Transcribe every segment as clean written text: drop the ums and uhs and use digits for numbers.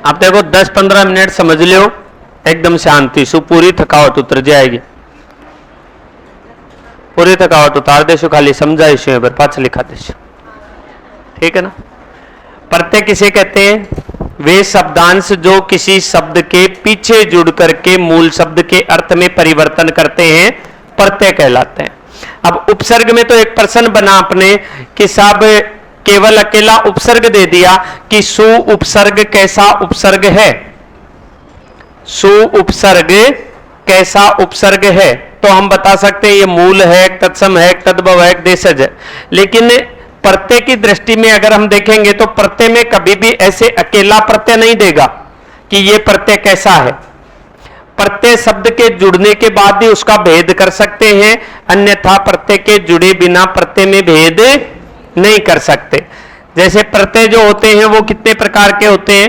आप देखो 10-15 मिनट समझ लियो, एकदम शांति से पूरी थकावट उतर जाएगी। पूरी थकावट उतार देशो, खाली समझाइशो पाछ लिखा देशो, ठीक है ना। प्रत्यय किसे कहते हैं? वे शब्दांश जो किसी शब्द के पीछे जुड़ करके मूल शब्द के अर्थ में परिवर्तन करते हैं, प्रत्यय कहलाते हैं। अब उपसर्ग में तो एक प्रश्न बना अपने कि साहब केवल अकेला उपसर्ग दे दिया कि सु उपसर्ग कैसा उपसर्ग है, सु उपसर्ग कैसा उपसर्ग है, तो हम बता सकते हैं ये मूल है, तत्सम है, तद्भव है, देशज है। लेकिन प्रत्यय की दृष्टि में अगर हम देखेंगे तो प्रत्यय में कभी भी ऐसे अकेला प्रत्यय नहीं देगा कि ये प्रत्यय कैसा है। प्रत्यय शब्द के जुड़ने के बाद ही उसका भेद कर सकते हैं, अन्यथा प्रत्यय के जुड़े बिना प्रत्यय में भेद नहीं कर सकते। जैसे प्रत्यय जो होते हैं वो कितने प्रकार के होते हैं?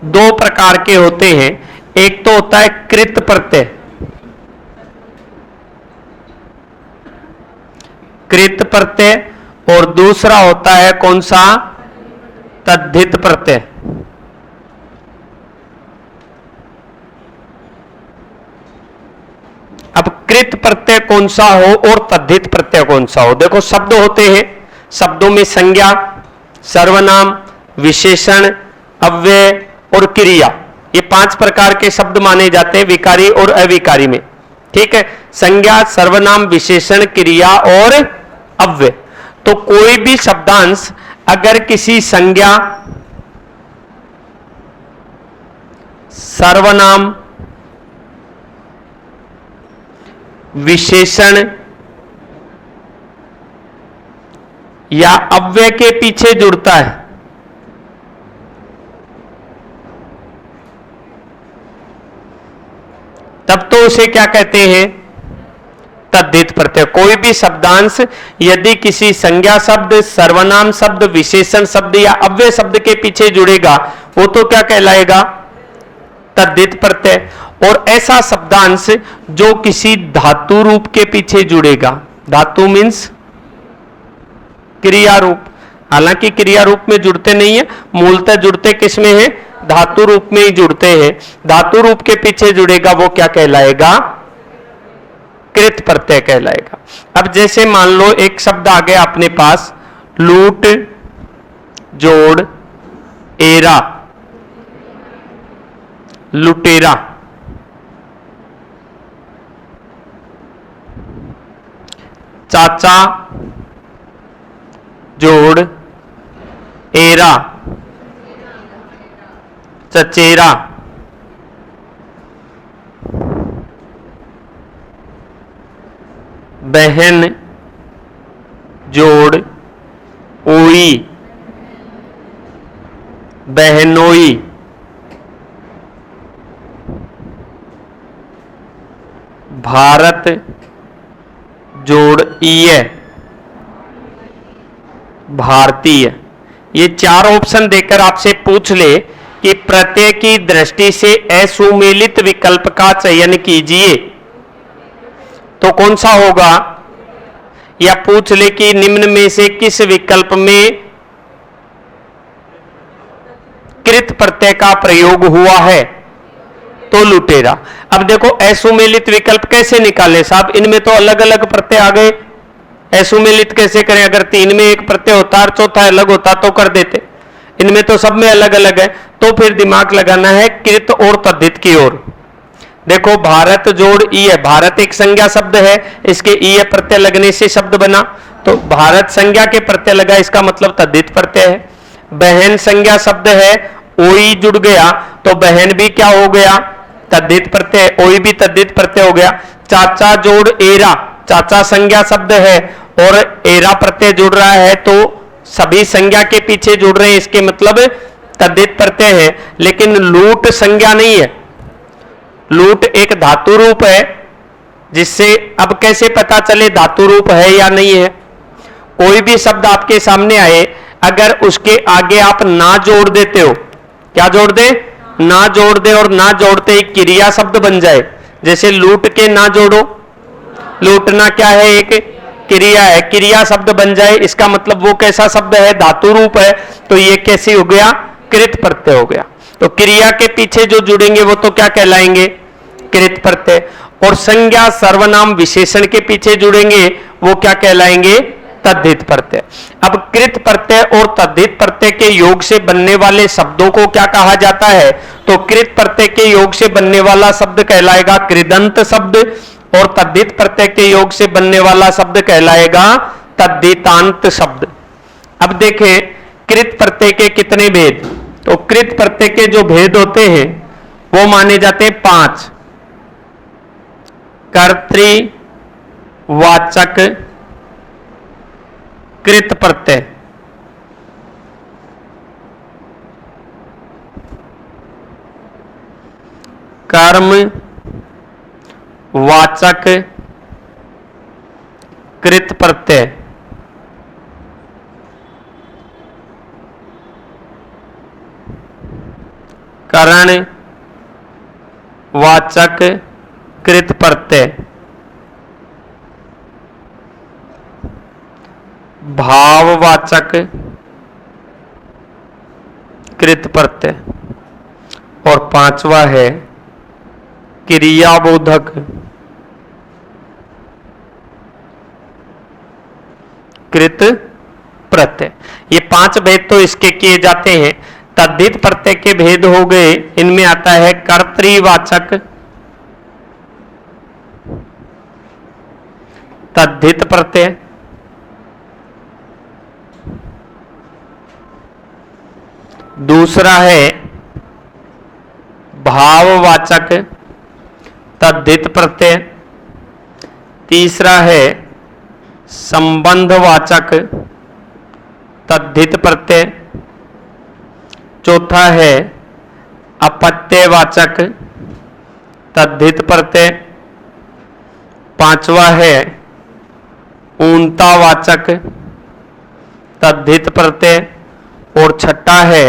2 प्रकार के होते हैं। एक तो होता है कृत प्रत्यय, कृत प्रत्यय, और दूसरा होता है कौन सा? तद्धित प्रत्यय। अब कृत प्रत्यय कौन सा हो और तद्धित प्रत्यय कौन सा हो? देखो शब्द होते हैं, शब्दों में संज्ञा, सर्वनाम, विशेषण, अव्यय और क्रिया, ये 5 प्रकार के शब्द माने जाते हैं विकारी और अविकारी में, ठीक है। संज्ञा, सर्वनाम, विशेषण, क्रिया और अव्यय। तो कोई भी शब्दांश अगर किसी संज्ञा, सर्वनाम, विशेषण या अव्यय के पीछे जुड़ता है, तब तो उसे क्या कहते हैं? तद्धित प्रत्यय। कोई भी शब्दांश यदि किसी संज्ञा शब्द, सर्वनाम शब्द, विशेषण शब्द या अव्यय शब्द के पीछे जुड़ेगा, वो तो क्या कहलाएगा? तद्धित प्रत्यय। और ऐसा शब्दांश जो किसी धातु रूप के पीछे जुड़ेगा, धातु मीन्स क्रिया रूप, हालांकि क्रिया रूप में जुड़ते नहीं है, मूलतः जुड़ते किस में है? धातु रूप में ही जुड़ते हैं। धातु रूप के पीछे जुड़ेगा वो क्या कहलाएगा? कृत प्रत्यय कहलाएगा। अब जैसे मान लो एक शब्द आ गया अपने पास, लूट, जोड़, एरा, लुटेरा। चाचा, जोड़, एरा, चचेरा। बहन, जोड़, ओई, बहनोई। भारत, जोड़ ईय, भारतीय। ये 4 ऑप्शन देकर आपसे पूछ ले कि प्रत्यय की दृष्टि से असुमेलित विकल्प का चयन कीजिए, तो कौन सा होगा? या पूछ ले कि निम्न में से किस विकल्प में कृत प्रत्यय का प्रयोग हुआ है, तो लुटेरा। अब देखो असुमेलित विकल्प कैसे निकाले साहब? इनमें तो अलग अलग प्रत्यय आ गए, असुमेलित कैसे करें? अगर 3 में एक प्रत्यय होता और चौथा अलग होता तो कर देते, इनमें तो सब में अलग अलग है, तो फिर दिमाग लगाना है कृत और तद्धित की ओर। देखो भारत जोड़ ईय, भारत एक संज्ञा शब्द है, इसके ईय प्रत्यय लगने से शब्द बना, तो भारत संज्ञा के प्रत्यय लगा, इसका मतलब तद्धित प्रत्यय है। बहन संज्ञा शब्द है, ओई जुड़ गया, तो बहन भी क्या हो गया? तद्धित प्रत्यय, ओई भी तद्धित प्रत्यय हो गया। चाचा जोड़ एरा, चाचा संज्ञा शब्द है और एरा प्रत्यय जुड़ रहा है, तो सभी संज्ञा के पीछे जुड़ रहे हैं, इसके मतलब तद्धित प्रत्यय है। लेकिन लूट संज्ञा नहीं है, लूट एक धातु रूप है, जिससे अब कैसे पता चले धातु रूप है या नहीं है? कोई भी शब्द आपके सामने आए, अगर उसके आगे आप ना जोड़ देते हो, क्या जोड़ दे? ना जोड़ दे, और ना जोड़ते ही क्रिया शब्द बन जाए। जैसे लूट के ना जोड़ो, लूटना क्या है? एक क्रिया है, क्रिया शब्द बन जाए, इसका मतलब वो कैसा शब्द है? धातु रूप है, तो ये कैसे हो गया? कृत प्रत्यय हो गया। तो क्रिया के पीछे जो जुड़ेंगे वो तो क्या कहलाएंगे? कृत प्रत्यय। और संज्ञा सर्वनाम विशेषण के पीछे जुड़ेंगे वो क्या कहलाएंगे? तद्धित प्रत्यय। अब कृत प्रत्यय और तद्धित प्रत्यय के योग से बनने वाले शब्दों को क्या कहा जाता है? तो कृत प्रत्यय के योग से बनने वाला शब्द कहलाएगा कृदंत शब्द, और तद्धित प्रत्यय के योग से बनने वाला शब्द कहलाएगा तद्धितांत शब्द। अब देखें कृत प्रत्यय के कितने भेद? तो कृत प्रत्यय के जो भेद होते हैं वो माने जाते हैं 5। कर्तृ वाचक कृत प्रत्यय, कर्म वाचक कृत प्रत्यय, करण वाचक कृत प्रत्यय, भाववाचक कृत प्रत्यय, और 5वां है क्रियाबोधक कृत प्रत्यय। ये 5 भेद तो इसके किए जाते हैं। तद्धित प्रत्यय के भेद हो गए, इनमें आता है कर्तृवाचक तद्धित प्रत्यय, दूसरा है भाववाचक तद्धित प्रत्यय, तीसरा है संबंधवाचक तद्धित प्रत्यय, चौथा है अपत्यवाचक तद्धित प्रत्यय, 5वां है ऊनतावाचक तद्धित प्रत्यय, और 6ठा है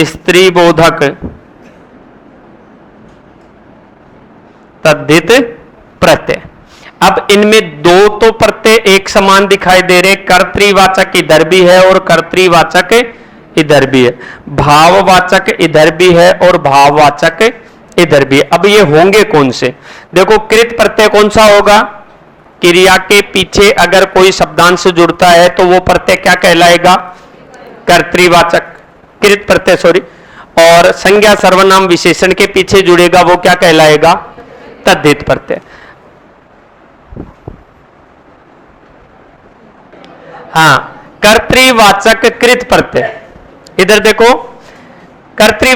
स्त्रीबोधक तद्धित प्रत्यय। अब इनमें 2 तो प्रत्यय एक समान दिखाई दे रहे, कर्तृवाचक इधर भी है और कर्तृवाचक इधर भी है, भाववाचक इधर भी है और भाववाचक इधर भी है। अब ये होंगे कौन से? देखो कृत प्रत्यय कौन सा होगा? क्रिया के पीछे अगर कोई शब्दांश जुड़ता है तो वो प्रत्यय क्या कहलाएगा? कर्तृवाचक कृत प्रत्यय, सॉरी। और संज्ञा सर्वनाम विशेषण के पीछे जुड़ेगा वो क्या कहलाएगा? तद्धित प्रत्यय। हाँ, कर्तृवाचक कृत प्रत्यय। इधर देखो, कर्तृ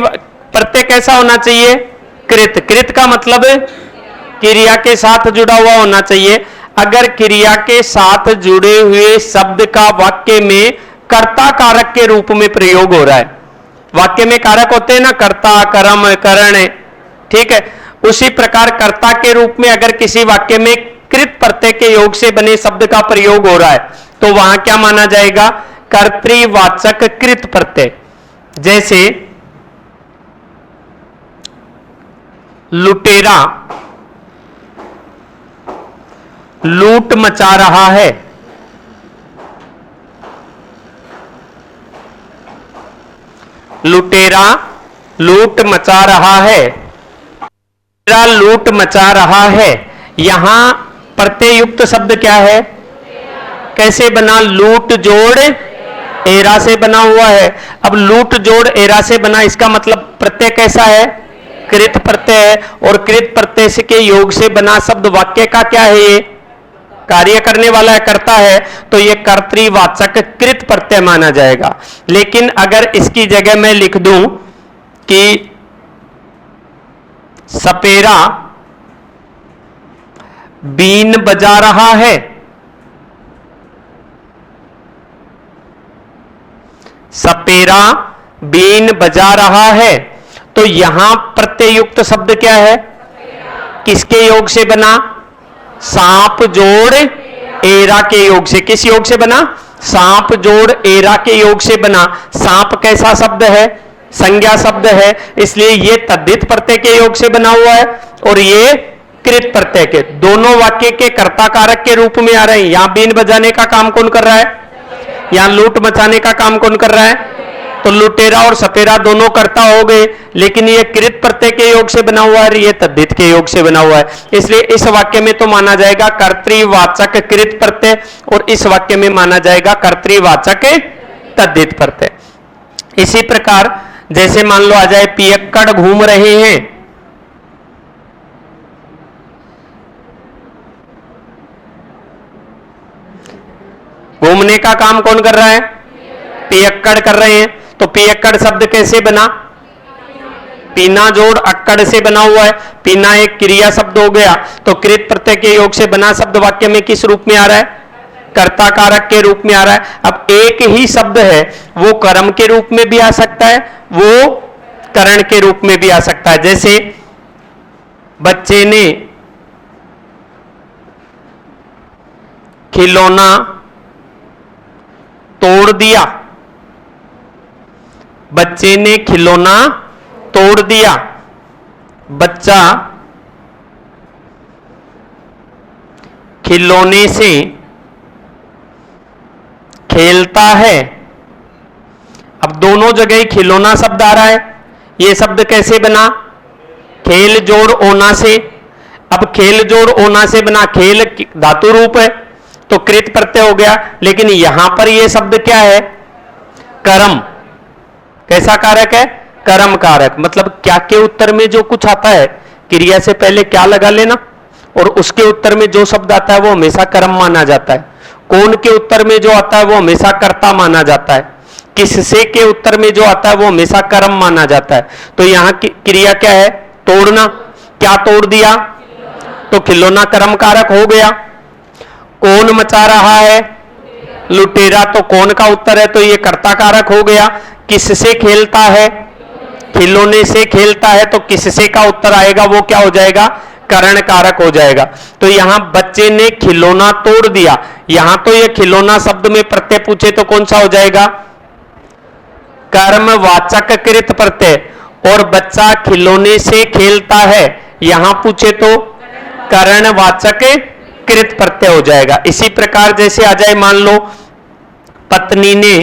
प्रत्यय कैसा होना चाहिए? कृत। कृत का मतलब क्रिया के साथ जुड़ा हुआ होना चाहिए। अगर क्रिया के साथ जुड़े हुए शब्द का वाक्य में कर्ता कारक के रूप में प्रयोग हो रहा है, वाक्य में कारक होते हैं ना, कर्ता, कर्म, करण, ठीक है, उसी प्रकार कर्ता के रूप में अगर किसी वाक्य में कृत प्रत्यय के योग से बने शब्द का प्रयोग हो रहा है तो वहां क्या माना जाएगा? कर्तृवाचक कृत प्रत्यय। जैसे लुटेरा लूट मचा रहा है, लुटेरा लूट मचा रहा है, लूट मचा रहा है। यहां प्रत्यय युक्त शब्द क्या है? कैसे बना? लूट जोड़ एरा से बना हुआ है। अब लूट जोड़ एरा से बना, इसका मतलब प्रत्यय कैसा है? कृत प्रत्यय है। और कृत प्रत्यय से के योग से बना शब्द वाक्य का क्या है? ये कार्य करने वाला है, करता है, तो ये कर्तृवाचक कृत प्रत्यय माना जाएगा। लेकिन अगर इसकी जगह मैं लिख दूं कि सपेरा बीन बजा रहा है, सपेरा बीन बजा रहा है, तो यहां प्रत्ययुक्त शब्द क्या है? किसके योग से बना? सांप जोड़ एरा के योग से। किस योग से बना? सांप जोड़ एरा के योग से बना। सांप कैसा शब्द है? संज्ञा शब्द है, इसलिए ये तद्धित प्रत्यय के योग से बना हुआ है और ये कृत प्रत्यय के। दोनों वाक्य के कर्ता कारक के रूप में आ रहे हैं। यहां बीन बजाने का काम कौन कर रहा है? यहां लूट मचाने का काम कौन कर रहा है? तो लुटेरा और सपेरा दोनों कर्ता हो गए, लेकिन ये कृत प्रत्यय के योग से बना हुआ है, ये तद्धित के योग से बना हुआ है, इसलिए इस वाक्य में तो माना जाएगा कर्तृवाचक कृत प्रत्यय और इस वाक्य में माना जाएगा कर्तृवाचक तद्धित प्रत्यय। इसी प्रकार जैसे मान लो आ जाए पियक्कड़ घूम रहे हैं, घूमने का काम कौन कर रहा है? पियक्कड़ कर रहे हैं। तो पियक्कड़ शब्द कैसे बना? पीना जोड़ अक्कड़ से बना हुआ है। पीना एक क्रिया शब्द हो गया, तो कृत प्रत्यय के योग से बना शब्द वाक्य में किस रूप में आ रहा है? कर्ता कारक के रूप में आ रहा है। अब एक ही शब्द है, वो कर्म के रूप में भी आ सकता है, वो करण के रूप में भी आ सकता है। जैसे बच्चे ने खिलौना तोड़ दिया, बच्चे ने खिलौना तोड़ दिया। बच्चा खिलौने से खेलता है। अब दोनों जगह ही खिलौना शब्द आ रहा है। यह शब्द कैसे बना? खेल जोड़ ओना से। अब खेल जोड़ ओना से बना, खेल धातु रूप है तो कृत प्रत्यय हो गया, लेकिन यहां पर यह शब्द क्या है? कर्म। कैसा कारक है? कर्म कारक। मतलब क्या के उत्तर में जो कुछ आता है, क्रिया से पहले क्या लगा लेना, और उसके उत्तर में जो शब्द आता है वो हमेशा कर्म माना जाता है। कौन के उत्तर में जो आता है वो हमेशा कर्ता माना जाता है। किससे के उत्तर में जो आता है वो हमेशा कर्म माना जाता है। तो यहां की क्रिया क्या है? तोड़ना। क्या तोड़ दिया? तो खिलौना कर्म कारक हो गया। कौन मचा रहा है? लुटेरा। तो कौन का उत्तर है, तो ये कर्ता कारक हो गया। किससे खेलता है? खिलौने से खेलता है, तो किससे का उत्तर आएगा, वो क्या हो जाएगा? करण कारक हो जाएगा। तो यहां बच्चे ने खिलौना तोड़ दिया, यहां तो ये खिलौना शब्द में प्रत्यय पूछे तो कौन सा हो जाएगा? कर्मवाचक कृत प्रत्यय। और बच्चा खिलौने से खेलता है, यहां पूछे तो करणवाचक कृत प्रत्यय हो जाएगा। इसी प्रकार जैसे आ जाए, मान लो पत्नी ने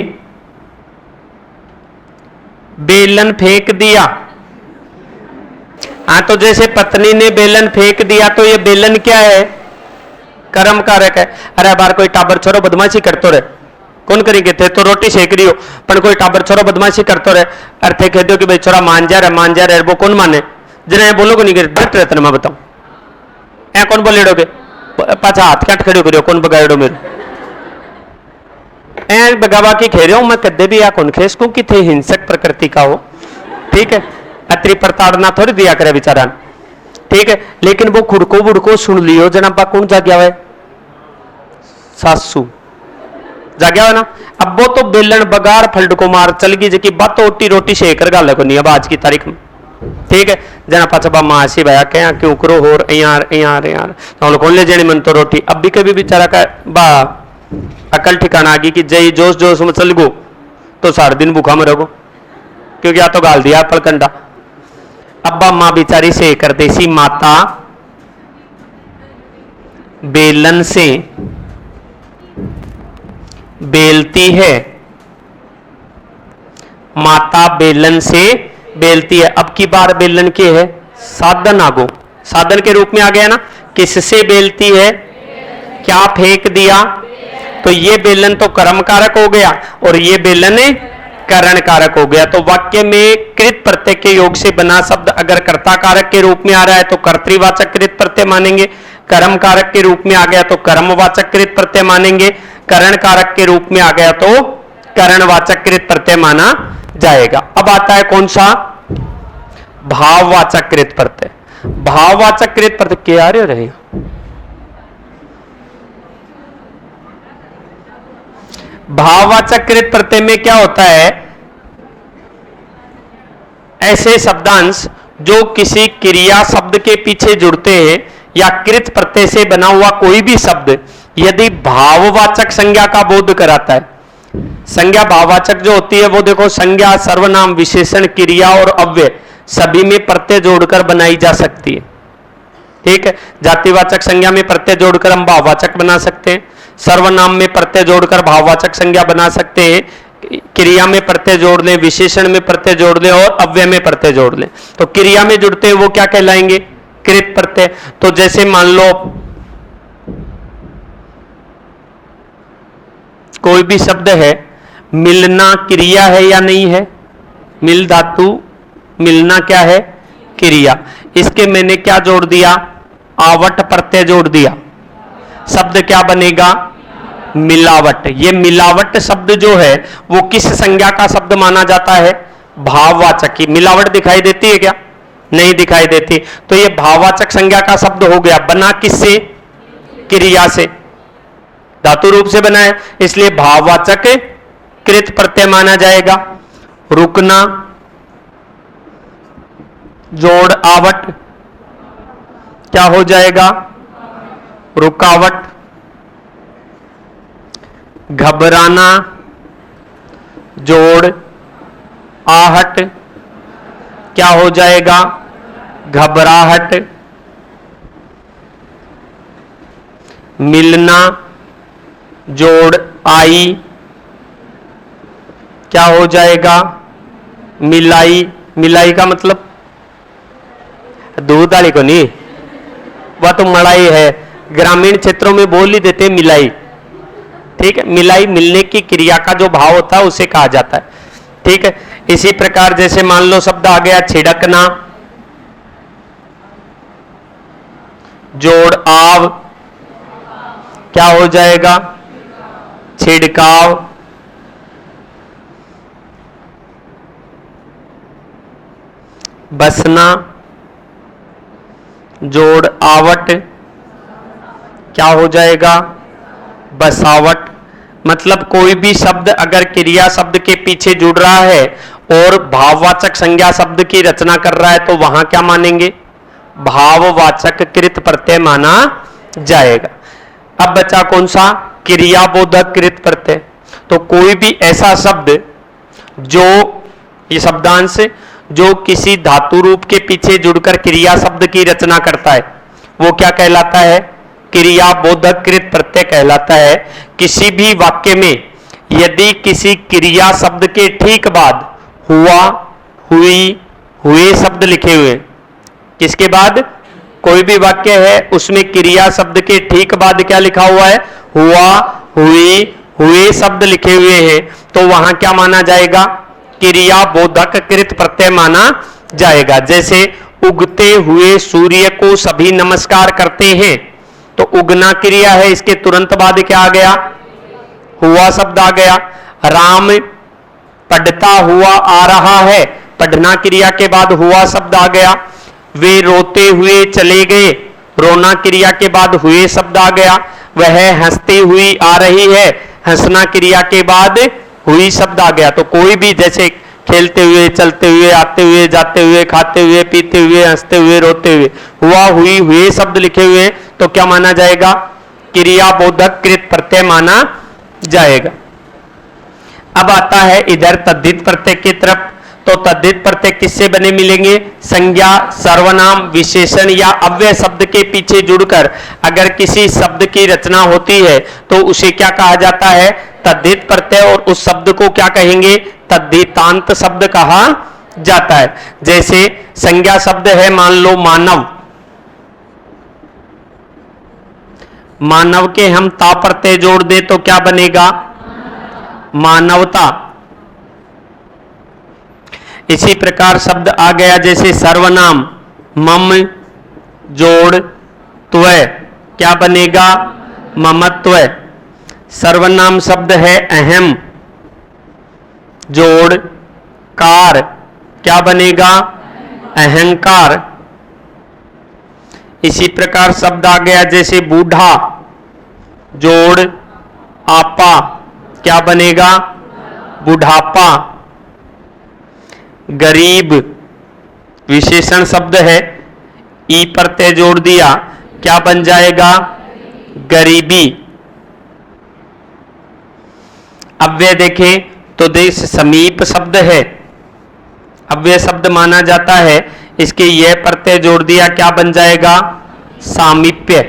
बेलन फेंक दिया। हाँ, तो जैसे पत्नी ने बेलन फेंक दिया, तो ये बेलन क्या है? कर्म कारक है। अरे बार कोई टाबर छोरो बदमाशी करतो रहे, कौन करेंगे थे? तो रोटी सेक रही हो, पर कोई टाबर छोरो बदमाशी करतो रहे, अर्थे कह दो कि भाई छोरा मान जा रहे, वो कौन माने? जिन्हें बोलो को नहीं करे डट रहते, मैं बताऊं ऐ कौन बोलेडोगे? पाछा हाथ काट खड़ो करियो, कौन बगाड़ो मेरे ऐ बगावा की खेरे हूं मैं कदे भी, या कौन खेस को कि थे हिंसक प्रकृति का हो, ठीक है, अत्री प्रताड़ना थोड़ी दिया करे बेचारा, ठीक है। लेकिन वो खुड़को बुड़को सुन लियो जनाबा, कौन जाग्या हुआ है? सासू जाग्या हुआ ना। अब वो तो बेलन बगार फल्ड को मार चल गई, जबकि बात तो ओटी रोटी शेकर गाल को नहीं अब आज की तारीख में, ठीक है। जना पाचा मासी भैया क्या क्यों करो होर यार यार यार तो कौन ले जाने मन तो रोटी। अब भी कभी बेचारा का बा अकल ठिकाना आ गई कि जय जोश जोश में चल गो तो सारे दिन भूखा में रहो, क्योंकि या तो गाल दिया पलकंडा। अब्बा माँ बेचारी से कर देसी माता बेलन से बेलती है, माता बेलन से बेलती है। अब की बार बेलन के है साधन आगो, साधन के रूप में आ गया ना। किससे बेलती है? क्या फेंक दिया? तो ये बेलन तो कर्म कारक हो गया और ये बेलन करण कारक हो गया। तो वाक्य में कृत प्रत्यय के योग से बना शब्द अगर कर्ता कारक के रूप में आ रहा है तो कर्तृवाचक कृत प्रत्यय मानेंगे, कर्म कारक के रूप में आ गया तो कर्मवाचक कृत प्रत्यय मानेंगे, करण कारक के रूप में आ गया तो करणवाचक कृत प्रत्यय माना जाएगा। अब आता है कौन सा? भाववाचक कृत प्रत्यय। भाववाचक कृत प्रत्यय क्या रहे? भाववाचक कृत प्रत्यय में क्या होता है? ऐसे शब्दांश जो किसी क्रिया शब्द के पीछे जुड़ते हैं या कृत प्रत्यय से बना हुआ कोई भी शब्द यदि भाववाचक संज्ञा का बोध कराता है। संज्ञा भाववाचक जो होती है वो देखो, संज्ञा सर्वनाम विशेषण क्रिया और अव्यय सभी में प्रत्यय जोड़कर बनाई जा सकती है, ठीक है। जातिवाचक संज्ञा में प्रत्यय जोड़कर हम भाववाचक बना सकते हैं, सर्वनाम में प्रत्यय जोड़कर भाववाचक संज्ञा बना सकते हैं, क्रिया में प्रत्यय जोड़ लें, विशेषण में प्रत्यय जोड़ लें और अव्यय में प्रत्यय जोड़ लें, तो क्रिया में जुड़ते हैं वो क्या कहलाएंगे? कृत प्रत्यय। तो जैसे मान लो कोई भी शब्द है, मिलना क्रिया है या नहीं है? मिल धातु, मिलना क्या है? क्रिया। इसके मैंने क्या जोड़ दिया? आवट प्रत्यय जोड़ दिया। शब्द क्या बनेगा? मिलावट। ये मिलावट शब्द जो है वो किस संज्ञा का शब्द माना जाता है? भाववाचक की। मिलावट दिखाई देती है क्या? नहीं दिखाई देती। तो ये भाववाचक संज्ञा का शब्द हो गया। बना किससे? क्रिया से, धातु रूप से बना है, इसलिए भाववाचक कृत प्रत्यय माना जाएगा। रुकना जोड़ आवट क्या हो जाएगा? रुकावट। घबराना जोड़ आहट क्या हो जाएगा? घबराहट। मिलना जोड़ आई क्या हो जाएगा? मिलाई। मिलाई का मतलब दूध वाली को नहीं, वह तो मलाई है, ग्रामीण क्षेत्रों में बोल ही देते मिलाई। ठीक है, मिलाई मिलने की क्रिया का जो भाव होता है उसे कहा जाता है। ठीक है, इसी प्रकार जैसे मान लो शब्द आ गया छिड़कना जोड़ आव क्या हो जाएगा? छिड़काव। बसना जोड़ आवट क्या हो जाएगा? बसावट। मतलब कोई भी शब्द अगर क्रिया शब्द के पीछे जुड़ रहा है और भाववाचक संज्ञा शब्द की रचना कर रहा है तो वहां क्या मानेंगे? भाववाचक कृत प्रत्यय माना जाएगा। अब बचा कौन सा? क्रियाबोधक कृत प्रत्यय। तो कोई भी ऐसा शब्द जो ये शब्दांश जो किसी धातु रूप के पीछे जुड़कर क्रिया शब्द की रचना करता है वो क्या कहलाता है? क्रियाबोधक कृत प्रत्यय कहलाता है। किसी भी वाक्य में यदि किसी क्रिया शब्द के ठीक बाद हुआ, हुई, हुए शब्द लिखे हुए, किसके बाद? कोई भी वाक्य है उसमें क्रिया शब्द के ठीक बाद क्या लिखा हुआ है? हुआ, हुई, हुए शब्द लिखे हुए हैं, तो वहां क्या माना जाएगा? क्रियाबोधक कृत प्रत्यय माना जाएगा। जैसे उगते हुए सूर्य को सभी नमस्कार करते हैं, तो उगना क्रिया है, इसके तुरंत बाद क्या आ गया? हुआ शब्द आ गया। राम पढ़ता हुआ आ रहा है, पढ़ना क्रिया के बाद हुआ शब्द आ गया। वे रोते हुए चले गए, रोना क्रिया के बाद हुए शब्द आ गया। वह हंसती हुई आ रही है, हंसना क्रिया के बाद हुई शब्द आ गया। तो कोई भी जैसे खेलते हुए, चलते हुए, आते हुए, जाते हुए, खाते हुए, पीते हुए, हंसते हुए, रोते हुए, हुआ, हुई, हुए शब्द लिखे हुए तो क्या माना जाएगा? क्रियाबोधक कृत प्रत्यय माना जाएगा। अब आता है इधर तद्धित प्रत्यय की तरफ। तो तद्धित प्रत्यय किससे बने मिलेंगे? संज्ञा, सर्वनाम, विशेषण या अव्यय शब्द के पीछे जुड़कर अगर किसी शब्द की रचना होती है तो उसे क्या कहा जाता है? तद्धित प्रत्यय। और उस शब्द को क्या कहेंगे? तद्धितांत शब्द कहा जाता है। जैसे संज्ञा शब्द है मान लो मानव, मानव के हम ता प्रत्यय जोड़ दें तो क्या बनेगा? मानवता। इसी प्रकार शब्द आ गया जैसे सर्वनाम, मम जोड़ त्वय क्या बनेगा? ममत्व। सर्वनाम शब्द है अहम जोड़ कार क्या बनेगा? अहंकार। इसी प्रकार शब्द आ गया जैसे बूढ़ा जोड़ आपा क्या बनेगा? बुढ़ापा। गरीब विशेषण शब्द है, ई प्रत्यय जोड़ दिया क्या बन जाएगा? गरीबी। अव्यय देखें तो देश समीप शब्द है, अव्यय शब्द माना जाता है, इसके यह प्रत्यय जोड़ दिया क्या बन जाएगा? सामीप्य।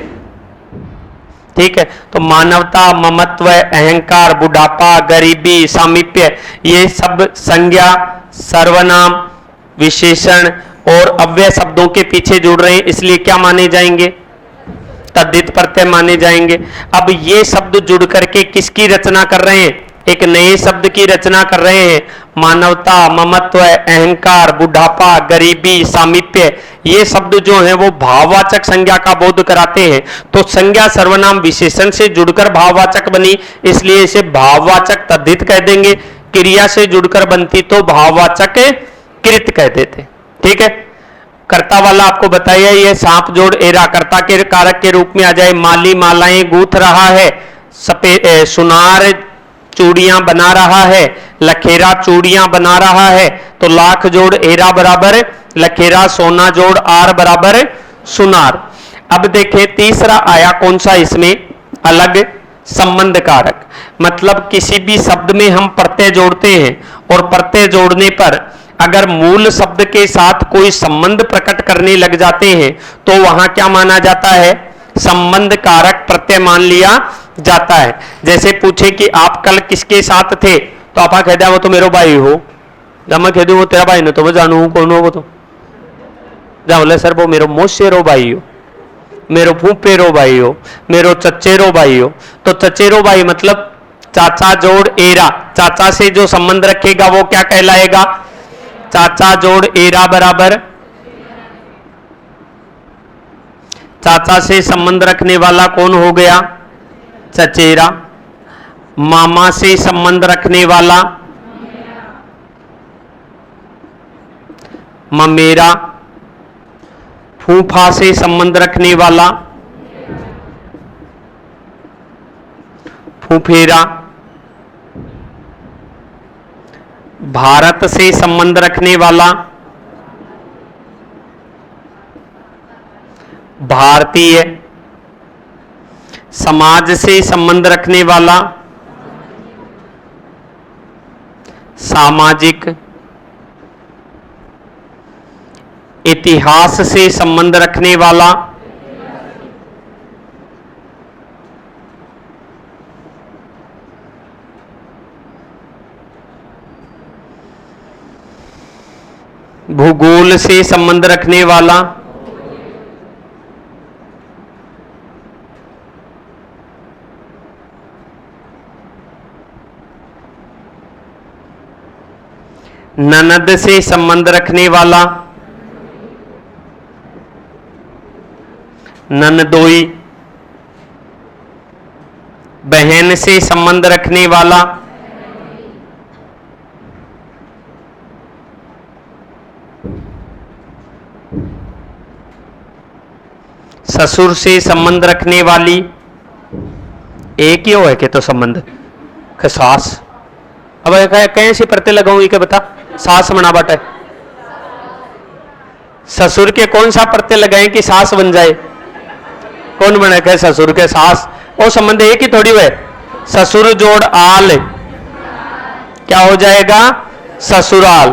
ठीक है, तो मानवता, ममत्व, अहंकार, बुढ़ापा, गरीबी, सामीप्य, ये सब संज्ञा, सर्वनाम, विशेषण और अव्यय शब्दों के पीछे जुड़ रहे हैं, इसलिए क्या माने जाएंगे? तद्धित प्रत्यय माने जाएंगे। अब ये शब्द जुड़ करके किसकी रचना कर रहे हैं? एक नए शब्द की रचना कर रहे हैं। मानवता, ममत्व, अहंकार, बुढ़ापा, गरीबी, सामीप्य, ये शब्द जो है वो भाववाचक संज्ञा का बोध कराते हैं। तो संज्ञा सर्वनाम विशेषण से जुड़कर भाववाचक बनी, इसलिए इसे भाववाचक तद्धित कह देंगे। क्रिया से जुड़कर बनती तो भाववाचक कृत कह देते। ठीक है, कर्ता वाला आपको बताया, ये सांप जोड़ एरा कर्ता के कारक के रूप में आ जाए। माली मालाएं गूंथ रहा है, सुनार चूड़ियां बना रहा है, लखेरा चूड़ियां बना रहा है, तो लाख जोड़ एरा बराबर लखेरा, सोना जोड़ आर बराबर सुनार। अब देखें तीसरा आया कौन सा इसमें? अलग संबंध कारक। मतलब किसी भी शब्द में हम प्रत्यय जोड़ते हैं और प्रत्यय जोड़ने पर अगर मूल शब्द के साथ कोई संबंध प्रकट करने लग जाते हैं तो वहां क्या माना जाता है? संबंध कारक प्रत्यय मान लिया जाता है। जैसे पूछे कि आप कल किसके साथ थे, तो आप कह दिया वो तो मेरा भाई हो। जब मैं कह दूं वो तेरा भाई ना, तो मैं जानू हूं कौन हो वो, तो जा बोले सर वो मेरो मोशेरो भाई हो, मेरो फूफेरो भाई हो, मेरो चचेरो भाई हो। तो चचेरो भाई मतलब चाचा जोड़ एरा, चाचा से जो संबंध रखेगा वो क्या कहलाएगा? चाचा जोड़ एरा बराबर, चाचा से संबंध रखने वाला कौन हो गया? चचेरा। मामा से संबंध रखने वाला ममेरा। फूफा से संबंध रखने वाला फूफेरा। भारत से संबंध रखने वाला भारतीय। समाज से संबंध रखने वाला सामाजिक। इतिहास से संबंध रखने वाला भूगोल से संबंध रखने वाला ननद से संबंध रखने वाला ननदोई। बहन से संबंध रखने वाला ससुर से संबंध रखने वाली। एक ही हो है कि तो संबंध सास। अब कैसे प्रत्यय लगाऊंगी क्या बता? सास बना बाटा है। ससुर के कौन सा प्रत्यय लगाएं कि सास बन जाए? कौन बने कहे ससुर के सास? वो संबंध एक ही थोड़ी हुए। ससुर जोड़ आल क्या हो जाएगा? ससुराल।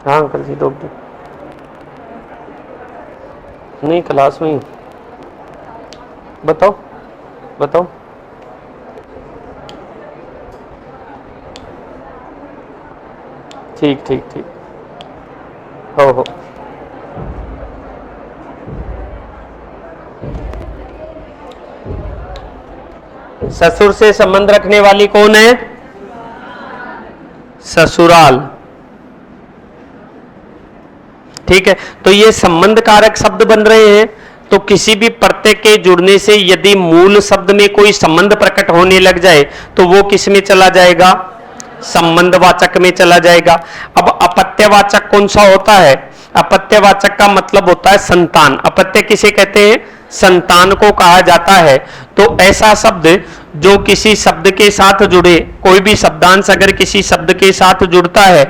हाँ अंकल जी दो नहीं क्लास में ही बताओ बताओ। ठीक ठीक ठीक हो। ससुर से संबंध रखने वाली कौन है? ससुराल। ठीक है, तो ये संबंध कारक शब्द बन रहे हैं। तो किसी भी प्रत्यय के जुड़ने से यदि मूल शब्द में कोई संबंध प्रकट होने लग जाए तो वो किस में चला जाएगा? संबंधवाचक में चला जाएगा। अब अपत्यवाचक कौन सा होता है? अपत्यवाचक का मतलब होता है संतान। अपत्य किसे कहते हैं? संतान को कहा जाता है। तो ऐसा शब्द जो किसी शब्द के साथ जुड़े, कोई भी शब्दांश अगर किसी शब्द के साथ जुड़ता है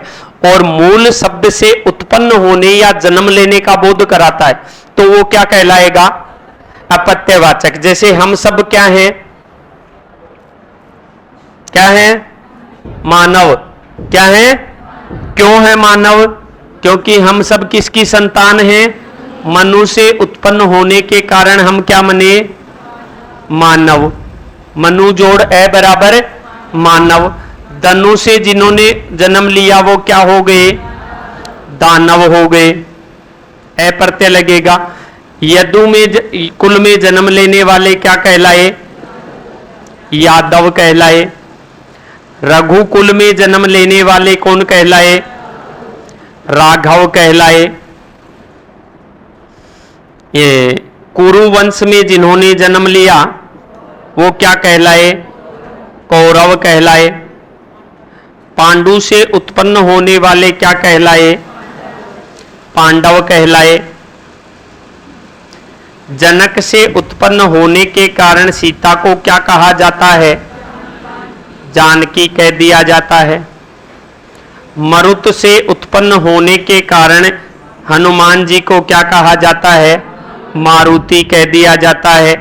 और मूल शब्द से उत्पन्न होने या जन्म लेने का बोध कराता है तो वो क्या कहलाएगा? अपत्यवाचक। जैसे हम सब क्या हैं? क्या है? मानव। क्या है? क्यों है मानव? क्योंकि हम सब किसकी संतान हैं? मनु से उत्पन्न होने के कारण हम क्या बने? मानव। मनु जोड़ ए बराबर मानव। धनु से जिन्होंने जन्म लिया वो क्या हो गए? दानव हो गए। ए प्रत्यय लगेगा। यदु में कुल में जन्म लेने वाले क्या कहलाए? यादव कहलाए। रघु कुल में जन्म लेने वाले कौन कहलाए? राघव कहलाए। ये कुरु वंश में जिन्होंने जन्म लिया वो क्या कहलाए? कौरव कहलाए। पांडु से उत्पन्न होने वाले क्या कहलाए? पांडव कहलाए। जनक से उत्पन्न होने के कारण सीता को क्या कहा जाता है? जानकी कह दिया जाता है। मरुत से उत्पन्न होने के कारण हनुमान जी को क्या कहा जाता है? मारुति कह दिया जाता है।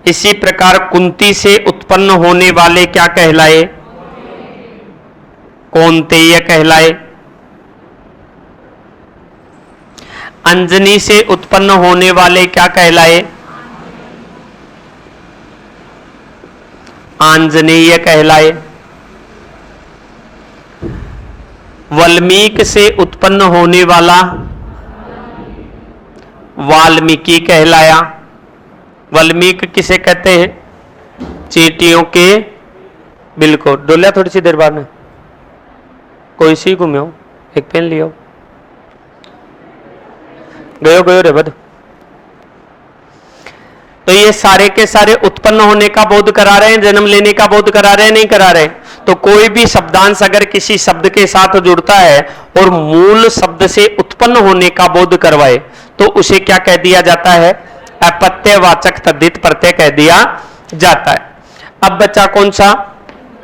इसी प्रकार कुंती से उत्पन्न होने वाले क्या कहलाए? कौन्तेय कहलाए। अंजनी से उत्पन्न होने वाले क्या कहलाए? आंजनेय कहलाए। वाल्मीकि से उत्पन्न होने वाला वाल्मीकि कहलाया। वाल्मीकि किसे कहते हैं? चींटियों के बिल को। डोलिया थोड़ी सी देर बाद में कोई सी घूमे हो, एक पेन लियो, गयो गयो रे बद। तो ये सारे के सारे उत्पन्न होने का बोध करा रहे हैं, जन्म लेने का बोध करा रहे हैं, नहीं करा रहे? तो कोई भी शब्दांश अगर किसी शब्द के साथ जुड़ता है और मूल शब्द से उत्पन्न होने का बोध करवाए तो उसे क्या कह दिया जाता है? अपत्यवाचक तद्धित प्रत्यय कह दिया जाता है। अब बचा कौन सा?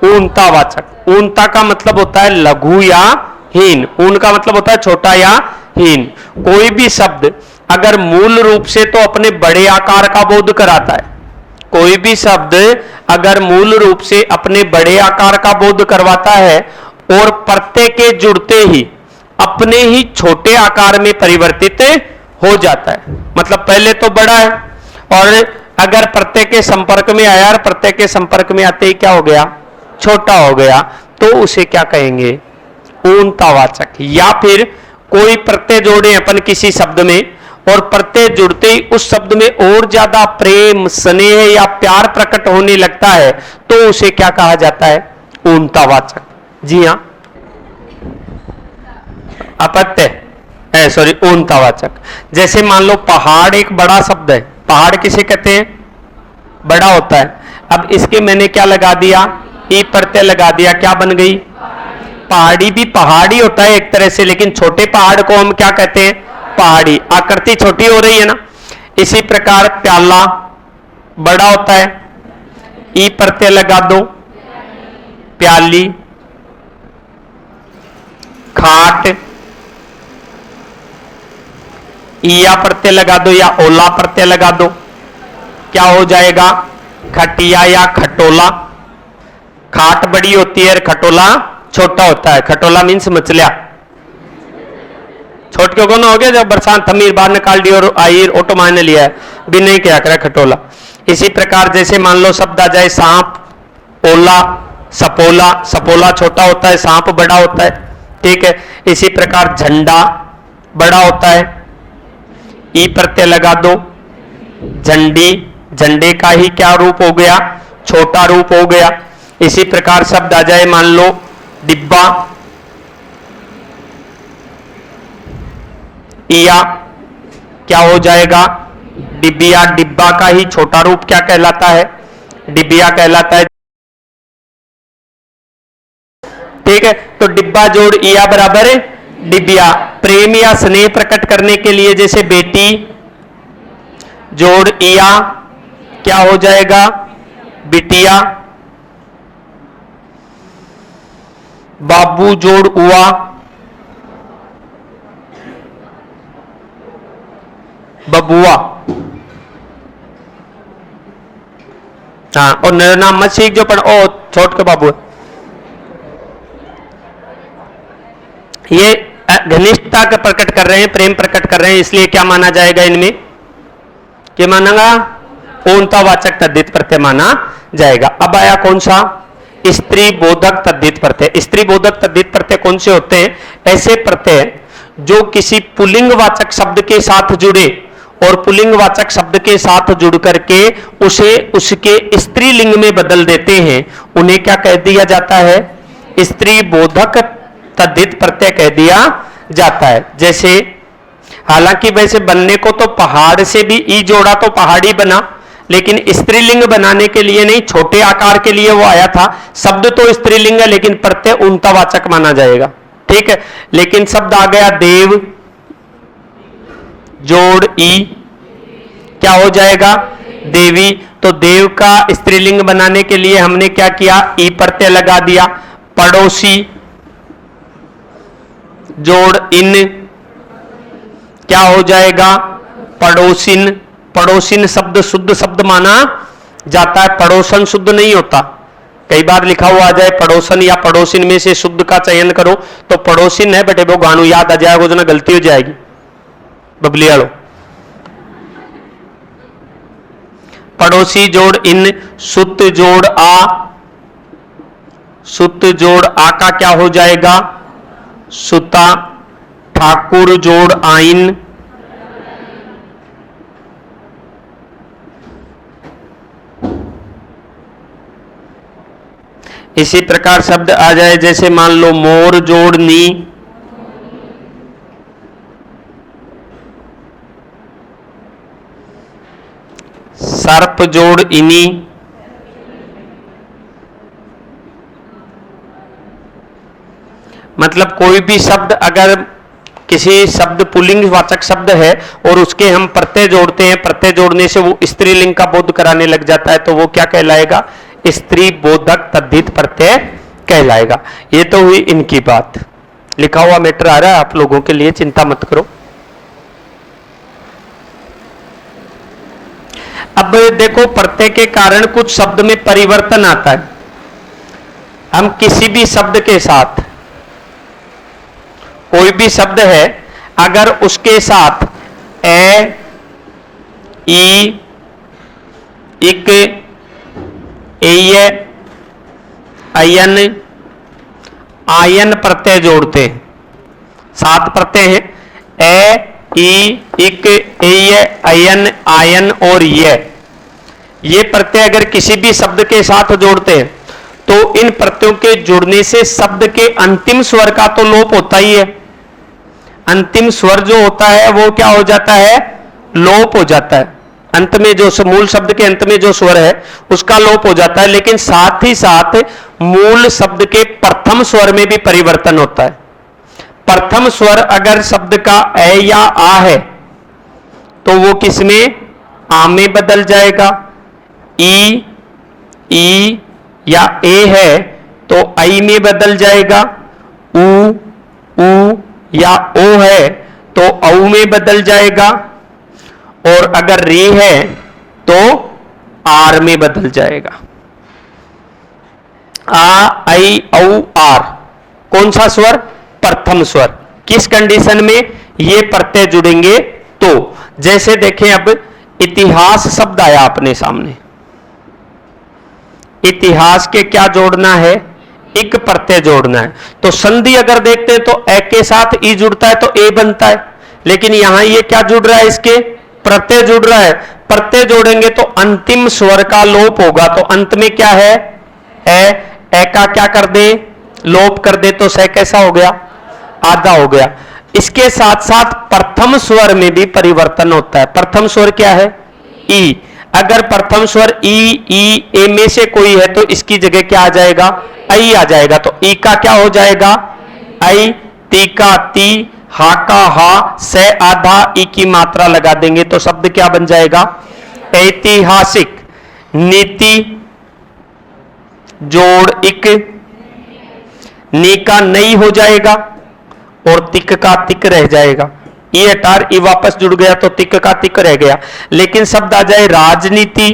ऊनतावाचक। ऊनता का मतलब होता है लघु या हीन। ऊन का मतलब होता है छोटा या हीन। कोई भी शब्द अगर मूल रूप से तो अपने बड़े आकार का बोध कराता है, कोई भी शब्द अगर मूल रूप से अपने बड़े आकार का बोध करवाता है और प्रत्यय के जुड़ते ही अपने ही छोटे आकार में परिवर्तित हो जाता है, मतलब पहले तो बड़ा है और अगर प्रत्यय के संपर्क में आया और प्रत्यय के संपर्क में आते ही क्या हो गया? छोटा हो गया, तो उसे क्या कहेंगे? ऊनतावाचक। या फिर कोई प्रत्यय जोड़े अपन किसी शब्द में और प्रत्यय जुड़ते ही उस शब्द में और ज्यादा प्रेम, स्नेह या प्यार प्रकट होने लगता है तो उसे क्या कहा जाता है? ऊनतावाचक। जी हाँ, अपत्य सॉरी ऊनतावाचक। जैसे मान लो पहाड़ एक बड़ा शब्द है। पहाड़ किसे कहते हैं? बड़ा होता है। अब इसके मैंने क्या लगा दिया? ई प्रत्यय लगा दिया, क्या बन गई? पहाड़ी। भी पहाड़ी होता है एक तरह से, लेकिन छोटे पहाड़ को हम क्या कहते हैं? पहाड़ी। आकृति छोटी हो रही है ना। इसी प्रकार प्याला बड़ा होता है, ई प्रत्यय लगा दो, प्याली। खाट ईया प्रत्यय लगा दो या ओला प्रत्यय लगा दो, क्या हो जाएगा? खटिया या खटोला। खाट बड़ी होती है और खटोला छोटा होता है। खटोला मीन्स मछलिया। छोट क्यों कौन हो गया? जब बरसात थमीर बाहर निकाल दी और आई ऑटो मान लिया है, भी नहीं क्या करे खटोला। इसी प्रकार जैसे मान लो शब्द आ जाए सांप, ओला, सपोला। सपोला छोटा होता है, सांप बड़ा होता है, ठीक है। इसी प्रकार झंडा बड़ा होता है, ई प्रत्यय लगा दो, झंडी। झंडे का ही क्या रूप हो गया? छोटा रूप हो गया। इसी प्रकार शब्द आ जाए मान लो डिब्बा, इया क्या हो जाएगा? डिबिया। डिब्बा का ही छोटा रूप क्या कहलाता है? डिबिया कहलाता है, ठीक है। तो डिब्बा जोड़ इया बराबर है डिबिया। प्रेम या स्नेह प्रकट करने के लिए जैसे बेटी जोड़ इया क्या हो जाएगा? बिटिया। बाबू जोड़ उआ बबुआ। हाँ, और मेरा नाम मत सीख जो, पर ओ छोट के बाबू। ये घनिष्ठता का प्रकट कर रहे हैं, प्रेम प्रकट कर रहे हैं, इसलिए क्या माना जाएगा इनमें? क्या मानेगा? पूर्णतावाचक तद्धित प्रत्यय माना जाएगा। अब आया कौन सा? स्त्री बोधक तद्धित प्रत्यय। स्त्री बोधक तद्धित प्रत्यय कौन से होते हैं? ऐसे प्रत्यय जो किसी पुल्लिंगवाचक शब्द के साथ जुड़े और पुल्लिंगवाचक शब्द के साथ जुड़ करके उसे उसके स्त्रीलिंग में बदल देते हैं, उन्हें क्या कह दिया जाता है? स्त्री बोधक तद्धित प्रत्यय कह दिया जाता है। जैसे हालांकि वैसे बनने को तो पहाड़ से भी ई जोड़ा तो पहाड़ी बना, लेकिन स्त्रीलिंग बनाने के लिए नहीं, छोटे आकार के लिए वो आया था। शब्द तो स्त्रीलिंग है लेकिन प्रत्यय उनतावाचक माना जाएगा, ठीक है। लेकिन शब्द आ गया देव, जोड़ ई, क्या हो जाएगा? देवी। तो देव का स्त्रीलिंग बनाने के लिए हमने क्या किया? ई प्रत्यय लगा दिया। पड़ोसी, जोड़ इन, क्या हो जाएगा? पड़ोसिन। पड़ोसिन शब्द शुद्ध शब्द माना जाता है, पड़ोसन शुद्ध नहीं होता। कई बार लिखा हुआ आ जाए पड़ोसन या पड़ोसिन में से शुद्ध का चयन करो, तो पड़ोसिन है बेटे, वो गानू याद आ जाएगा, जो ना गलती हो जाएगी बबलियाड़ो। पड़ोसी जोड़ इन, सुत जोड़ आ, सुत जोड़ आ का क्या हो जाएगा? सुता। ठाकुर जोड़ आइन, इसी प्रकार शब्द आ जाए जैसे मान लो मोर जोड़ नी, सर्प जोड़ इनी, मतलब कोई भी शब्द अगर किसी शब्द पुल्लिंग वाचक शब्द है और उसके हम प्रत्यय जोड़ते हैं, प्रत्यय जोड़ने से वो स्त्रीलिंग का बोध कराने लग जाता है, तो वो क्या कहलाएगा? स्त्री बोधक तद्धित प्रत्यय कहलाएगा। ये तो हुई इनकी बात। लिखा हुआ मैटर आ रहा है आप लोगों के लिए, चिंता मत करो। अब देखो, प्रत्यय के कारण कुछ शब्द में परिवर्तन आता है। हम किसी भी शब्द के साथ, कोई भी शब्द है, अगर उसके साथ ए, ई, इक, एय, अयन, आयन प्रत्यय जोड़ते हैं, 7 प्रत्यय हैं, ए, ई, इक, एय, अयन, आयन और ये प्रत्यय अगर किसी भी शब्द के साथ जोड़ते हैं तो इन प्रत्ययों के जुड़ने से शब्द के अंतिम स्वर का तो लोप होता ही है। अंतिम स्वर जो होता है वो क्या हो जाता है? लोप हो जाता है। अंत में जो मूल शब्द के अंत में जो स्वर है उसका लोप हो जाता है, लेकिन साथ ही साथ मूल शब्द के प्रथम स्वर में भी परिवर्तन होता है। प्रथम स्वर अगर शब्द का ए या आ है तो वो किसमें? आ में बदल जाएगा। ई या ए है तो आई में बदल जाएगा। ऊ या ओ है तो औ में बदल जाएगा, और अगर री है तो आर में बदल जाएगा। आ, आई, औ, आर कौन सा स्वर? प्रथम स्वर। किस कंडीशन में ये प्रत्यय जुड़ेंगे? तो जैसे देखें, अब इतिहास शब्द आया अपने सामने, इतिहास के क्या जोड़ना है? इक प्रत्यय जोड़ना है। तो संधि अगर देखते हैं तो ए के साथ ई जुड़ता है तो ए बनता है, लेकिन यहां ये क्या जुड़ रहा है? इसके प्रत्यय जुड़ रहा है। प्रत्यय जोड़ेंगे तो अंतिम स्वर का लोप होगा, तो अंत में क्या है? ए का क्या कर दे? लोप कर दे, तो स कैसा हो गया? आधा हो गया। इसके साथ साथ प्रथम स्वर में भी परिवर्तन होता है। प्रथम स्वर क्या है? ई। अगर प्रथम स्वर ई ए में से कोई है तो इसकी जगह क्या आ जाएगा? आई आ जाएगा। तो ई का क्या हो जाएगा? आई। ती का ती, हा का हा, से आधा, ई की मात्रा लगा देंगे तो शब्द क्या बन जाएगा? ऐतिहासिक। नीति जोड़ इक, नी का नई हो जाएगा और तिक का तिक रह जाएगा। ई हटार ई वापस जुड़ गया तो तिक का तिक रह गया। लेकिन शब्द आ जाए राजनीति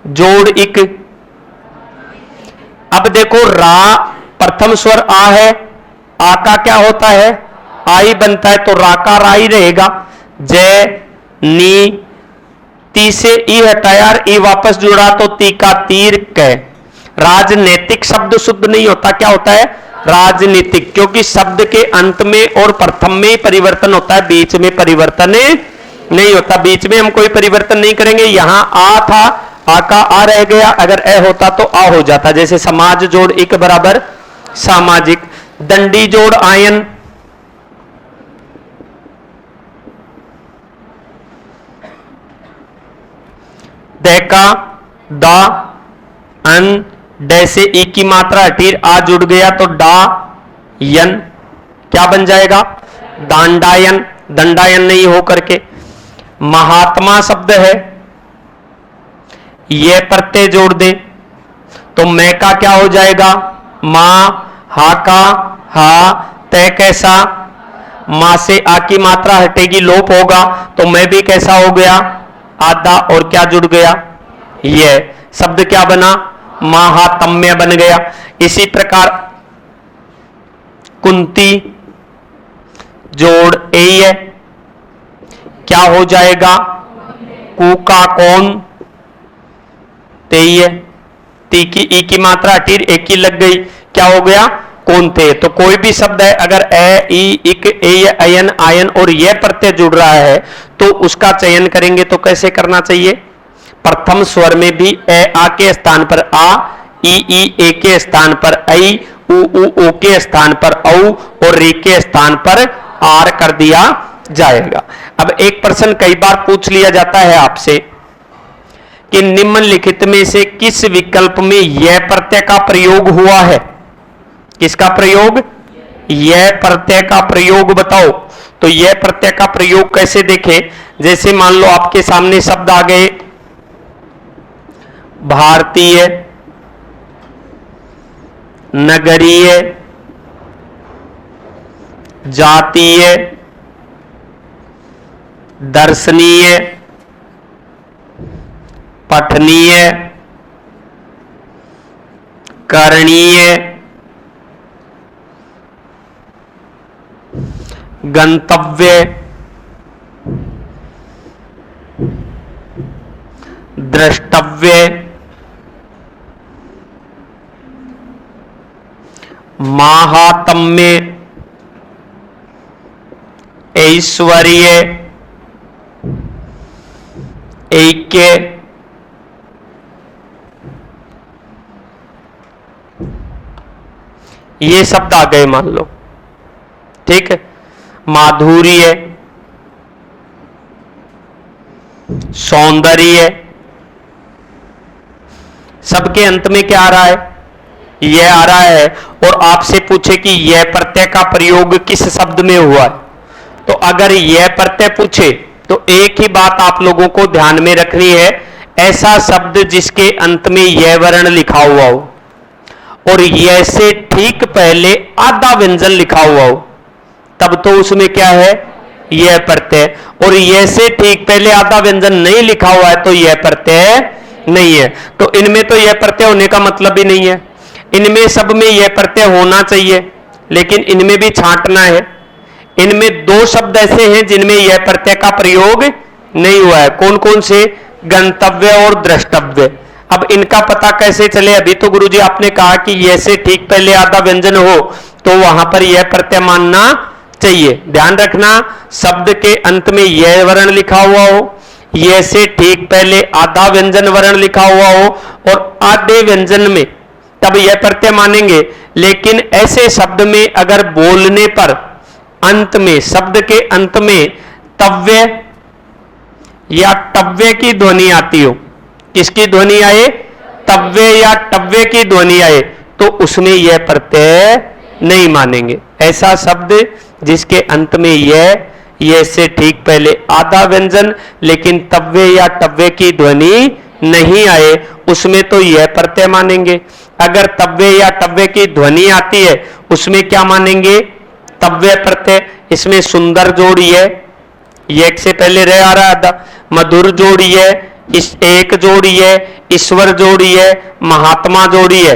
जोड़ इक। अब देखो, रा प्रथम स्वर आ है, आ का क्या होता है, आई बनता है, तो रा का रा ही रहेगा। जय नी, ती से ई हटाया, ई वापस जुड़ा तो ती का तीर कै। राजनीतिक शब्द शुद्ध नहीं होता, क्या होता है, राजनीतिक, क्योंकि शब्द के अंत में और प्रथम में ही परिवर्तन होता है, बीच में परिवर्तन नहीं होता। बीच में हम कोई परिवर्तन नहीं करेंगे। यहां आ था, आ का आ रह गया, अगर ए होता तो आ हो जाता। जैसे समाज जोड़ इक बराबर सामाजिक, दंडी जोड़ आयन, का दा अन, डे से ई की मात्रा हटी, आ जुड़ गया तो डा यन, क्या बन जाएगा, दांडायन, दंडायन नहीं हो करके। महात्मा शब्द है, ये प्रत्यय जोड़ दे तो मैं का क्या हो जाएगा, मां, हा का हा, तय कैसा, मां से आ की मात्रा हटेगी, लोप होगा, तो मैं भी कैसा हो गया, आधा, और क्या जुड़ गया, ये शब्द क्या बना, महातम्य बन गया। इसी प्रकार कुंती जोड़ ए है, क्या हो जाएगा, कु का कौन, तेय, ती की ई की मात्रा हटी, एक ही लग गई, क्या हो गया, कौन थे। तो कोई भी शब्द है अगर ए, ई, इक, ए, अयन, आयन और यह प्रत्यय जुड़ रहा है तो उसका चयन करेंगे तो कैसे करना चाहिए, प्रथम स्वर में भी ए आ के स्थान पर आ, ई ए के स्थान पर आई, उ के स्थान पर औ और रे के स्थान पर आर कर दिया जाएगा। अब एक प्रश्न कई बार पूछ लिया जाता है आपसे कि निम्नलिखित में से किस विकल्प में यह प्रत्यय का प्रयोग हुआ है, किसका प्रयोग, यह प्रत्यय का प्रयोग बताओ। तो यह प्रत्यय का प्रयोग कैसे देखें, जैसे मान लो आपके सामने शब्द आ गए भारतीय, नगरीय, जातीय, दर्शनीय, पठनीय, करणीय, गंतव्य, द्रष्टव्य, महात्म्य, ऐश्वर्य, ऐक्य, ये शब्द आ गए मान लो, ठीक है। माधुर्य, सौंदर्य, सबके अंत में क्या आ रहा है, यह आ रहा है। और आपसे पूछे कि यह प्रत्यय का प्रयोग किस शब्द में हुआ है, तो अगर यह प्रत्यय पूछे तो एक ही बात आप लोगों को ध्यान में रखनी है, ऐसा शब्द जिसके अंत में यह वर्ण लिखा हुआ हो और यह से ठीक पहले आधा व्यंजन लिखा हुआ हो, तब तो उसमें क्या है, यह प्रत्यय। और यह से ठीक पहले आधा व्यंजन नहीं लिखा हुआ है तो यह प्रत्यय नहीं है। तो इनमें तो यह प्रत्यय होने का मतलब ही नहीं है। इनमें सब में यह प्रत्यय होना चाहिए, लेकिन इनमें भी छांटना है। इनमें दो शब्द ऐसे हैं जिनमें यह प्रत्यय का प्रयोग नहीं हुआ है। कौन कौन से, गंतव्य और द्रष्टव्य। अब इनका पता कैसे चले, अभी तो गुरुजी आपने कहा कि यह से ठीक पहले आधा व्यंजन हो तो वहां पर यह प्रत्यय मानना चाहिए। ध्यान रखना, शब्द के अंत में यह वर्ण लिखा हुआ हो, यह से ठीक पहले आधा व्यंजन वर्ण लिखा हुआ हो और आधे व्यंजन में, तब यह प्रत्यय मानेंगे। लेकिन ऐसे शब्द में अगर बोलने पर अंत में, शब्द के अंत में तव्य या टव्य की ध्वनि आती हो, किसकी ध्वनि आए, तव्य या टव्य की ध्वनि आए, तो उसमें यह प्रत्यय नहीं मानेंगे। ऐसा शब्द जिसके अंत में यह से ठीक पहले आधा व्यंजन लेकिन तव्य या टव्य की ध्वनि नहीं आए, उसमें तो यह प्रत्यय मानेंगे। अगर तव्य या टव्य की ध्वनि आती है उसमें क्या मानेंगे, तव्य प्रत्यय। इसमें सुंदर जोड़िए, एक से पहले रह आ रहा था, मधुर जोड़िए, इस एक जोड़िए, ईश्वर जोड़िए, महात्मा जोड़िए,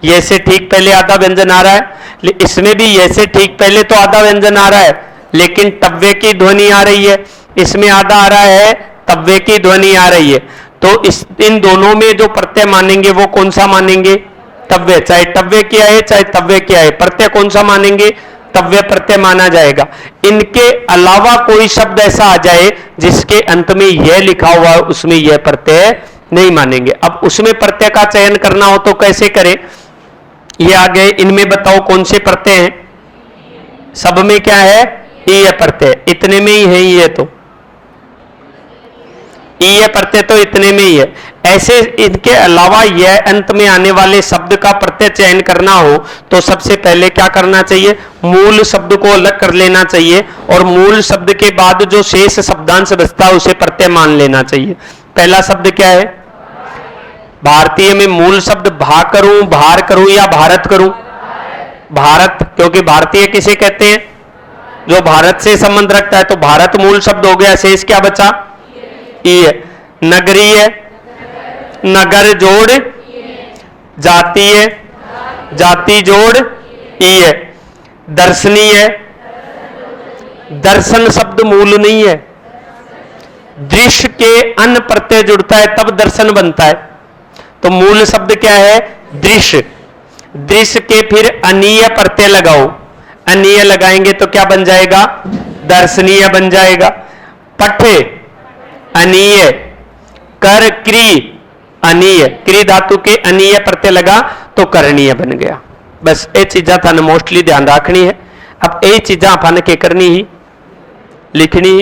ये से ठीक पहले आधा व्यंजन आ रहा है, इसमें भी ये से ठीक पहले तो आधा व्यंजन आ रहा है, लेकिन तव्वे की ध्वनि आ रही है, इसमें आधा आ रहा है, तव्वे की ध्वनि आ रही है। तो इन दोनों में जो प्रत्यय मानेंगे वो कौन सा मानेंगे? तव्वे। चाहे तव्वे क्या है चाहे तव्वे क्या है, प्रत्यय कौन सा मानेंगे? तव्य प्रत्यय माना जाएगा। इनके अलावा कोई शब्द ऐसा आ जाए जिसके अंत में यह लिखा हुआ है, उसमें यह प्रत्यय नहीं मानेंगे। अब उसमें प्रत्यय का चयन करना हो तो कैसे करें? ये आ गए, इनमें बताओ कौन से प्रत्यय हैं? सब में क्या है? ये प्रत्यय। इतने में ही है ये, तो ये प्रत्यय तो इतने में ही है। ऐसे इनके अलावा यह अंत में आने वाले शब्द का प्रत्यय चयन करना हो तो सबसे पहले क्या करना चाहिए? मूल शब्द को अलग कर लेना चाहिए और मूल शब्द के बाद जो शेष शब्दांश बचता है उसे प्रत्यय मान लेना चाहिए। पहला शब्द क्या है? भारतीय में मूल शब्द भा करूं, भार करूं या भारत करूं? भारत, क्योंकि भारतीय किसे कहते हैं? जो भारत से संबंध रखता है, तो भारत मूल शब्द हो गया। शेष क्या बचा? ये। नगरीय, नगर जोड़ जातीय, जाति जोड़ ये। दर्शनीय, दर्शन शब्द मूल नहीं है, दृश्य के अन प्रत्यय जुड़ता है तब दर्शन बनता है। तो मूल शब्द क्या है? दृश्य। दृश्य के फिर अनीय प्रत्यय लगाओ, अनीय लगाएंगे तो क्या बन जाएगा? दर्शनीय बन जाएगा। पठे अनीय, कर क्री अनीय, क्री धातु के अनीय प्रत्यय लगा तो करणीय बन गया। बस ये चीजा थाने मोस्टली ध्यान रखनी है। अब ये चीजा अपन के करनी ही लिखनी ही।